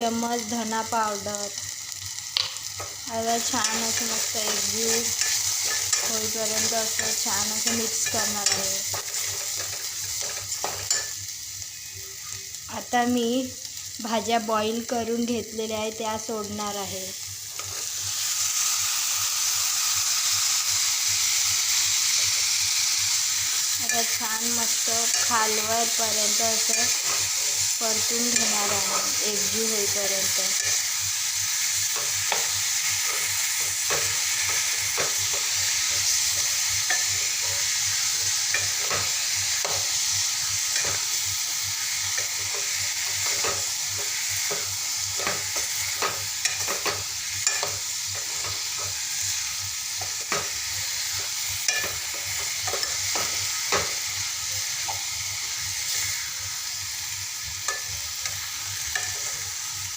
चम्मच धना पावडर. आता छान असं मस्त एकजीव होईपर्यंत असं छान असं मिक्स करणार आहे. आता मी भाज्या बॉईल करून घेतलेल्या आहे त्या सोडणार आहे. आता छान मस्त खालवरपर्यंत असं परतून घेणार आहे एकजीव होईपर्यंत.